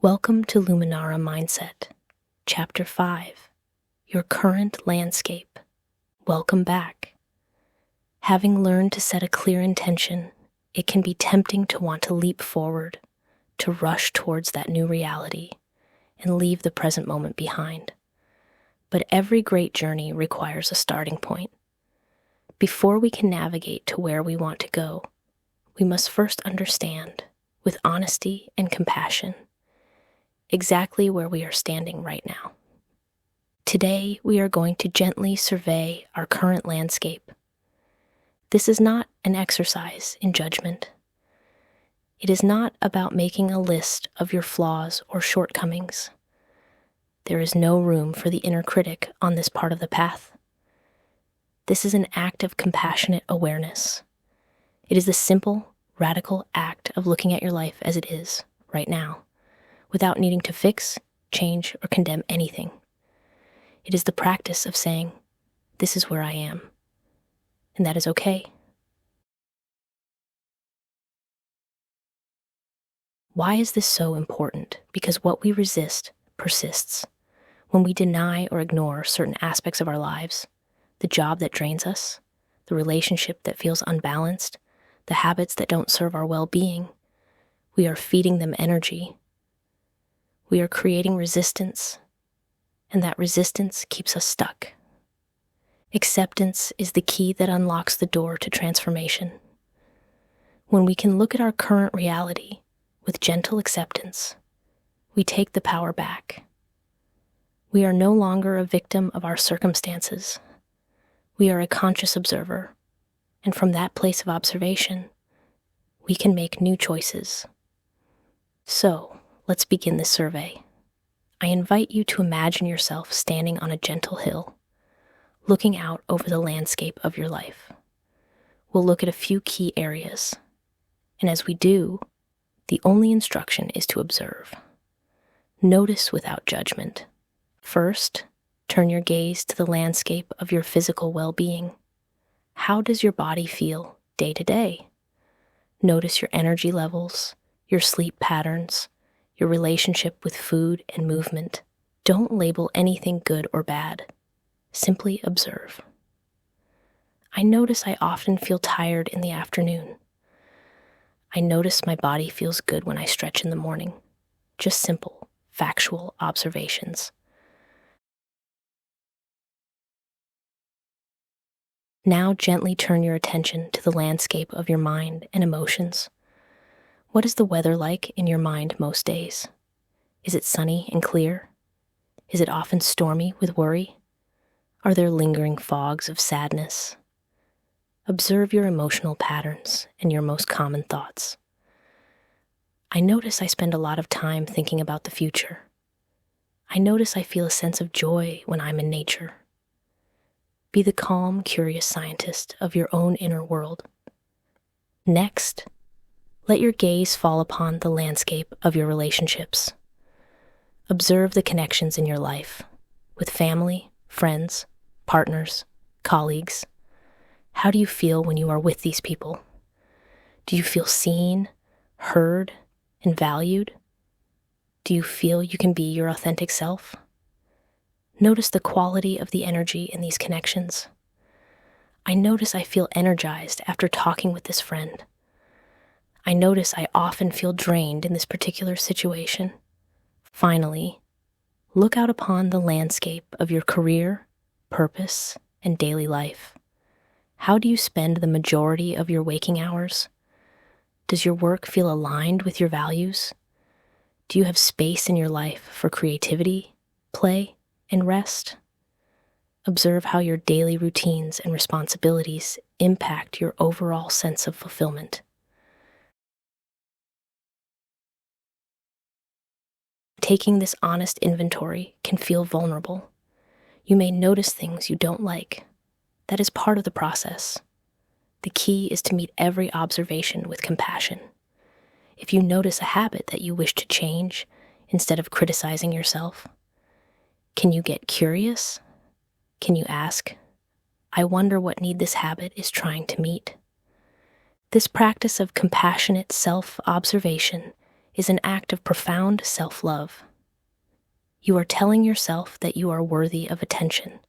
Welcome to Luminara Mindset, Chapter 5, Your Current Landscape. Welcome back. Having learned to set a clear intention, it can be tempting to want to leap forward, to rush towards that new reality, and leave the present moment behind. But every great journey requires a starting point. Before we can navigate to where we want to go, we must first understand, with honesty and compassion, exactly where we are standing right now. Today, we are going to gently survey our current landscape. This is not an exercise in judgment. It is not about making a list of your flaws or shortcomings. There is no room for the inner critic on this part of the path. This is an act of compassionate awareness. It is the simple, radical act of looking at your life as it is, right now, without needing to fix, change, or condemn anything. It is the practice of saying, "This is where I am," and that is okay. Why is this so important? Because what we resist persists. When we deny or ignore certain aspects of our lives, the job that drains us, the relationship that feels unbalanced, the habits that don't serve our well-being, we are feeding them energy. We are creating resistance, and that resistance keeps us stuck. Acceptance is the key that unlocks the door to transformation. When we can look at our current reality with gentle acceptance, we take the power back. We are no longer a victim of our circumstances. We are a conscious observer, and from that place of observation, we can make new choices. So, let's begin this survey. I invite you to imagine yourself standing on a gentle hill, looking out over the landscape of your life. We'll look at a few key areas, and as we do, the only instruction is to observe. Notice without judgment. First, turn your gaze to the landscape of your physical well-being. How does your body feel day to day? Notice your energy levels, your sleep patterns, your relationship with food and movement. Don't label anything good or bad. Simply observe. I notice I often feel tired in the afternoon. I notice my body feels good when I stretch in the morning. Just simple, factual observations. Now gently turn your attention to the landscape of your mind and emotions. What is the weather like in your mind most days? Is it sunny and clear? Is it often stormy with worry? Are there lingering fogs of sadness? Observe your emotional patterns and your most common thoughts. I notice I spend a lot of time thinking about the future. I notice I feel a sense of joy when I'm in nature. Be the calm, curious scientist of your own inner world. Next, let your gaze fall upon the landscape of your relationships. Observe the connections in your life, with family, friends, partners, colleagues. How do you feel when you are with these people? Do you feel seen, heard, and valued? Do you feel you can be your authentic self? Notice the quality of the energy in these connections. I notice I feel energized after talking with this friend. I notice I often feel drained in this particular situation. Finally, look out upon the landscape of your career, purpose, and daily life. How do you spend the majority of your waking hours? Does your work feel aligned with your values? Do you have space in your life for creativity, play, and rest? Observe how your daily routines and responsibilities impact your overall sense of fulfillment. Taking this honest inventory can feel vulnerable. You may notice things you don't like. That is part of the process. The key is to meet every observation with compassion. If you notice a habit that you wish to change, instead of criticizing yourself, can you get curious? Can you ask, I wonder what need this habit is trying to meet? This practice of compassionate self-observation is an act of profound self-love. You are telling yourself that you are worthy of attention,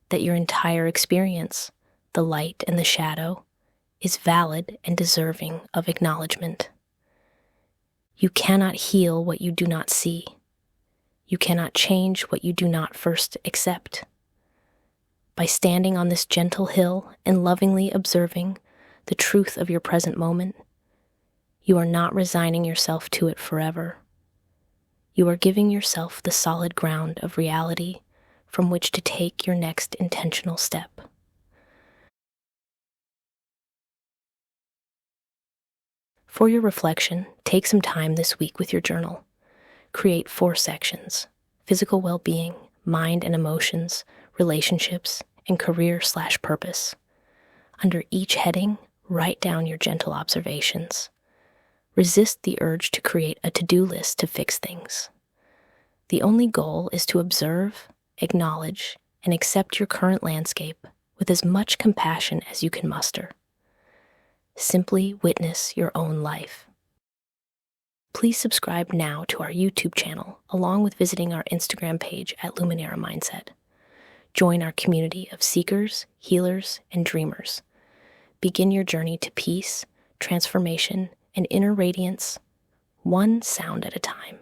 that your entire experience, the light and the shadow, is valid and deserving of acknowledgement. You cannot heal what you do not see. You cannot change what you do not first accept. By standing on this gentle hill and lovingly observing the truth of your present moment, you are not resigning yourself to it forever. You are giving yourself the solid ground of reality from which to take your next intentional step. For your reflection, take some time this week with your journal. Create 4 sections: physical well-being, mind and emotions, relationships, and career/purpose. Under each heading, write down your gentle observations. Resist the urge to create a to-do list to fix things. The only goal is to observe, acknowledge, and accept your current landscape with as much compassion as you can muster. Simply witness your own life. Please subscribe now to our YouTube channel, along with visiting our Instagram page at Luminara Mindset. Join our community of seekers, healers, and dreamers. Begin your journey to peace, transformation, and inner radiance, one sound at a time.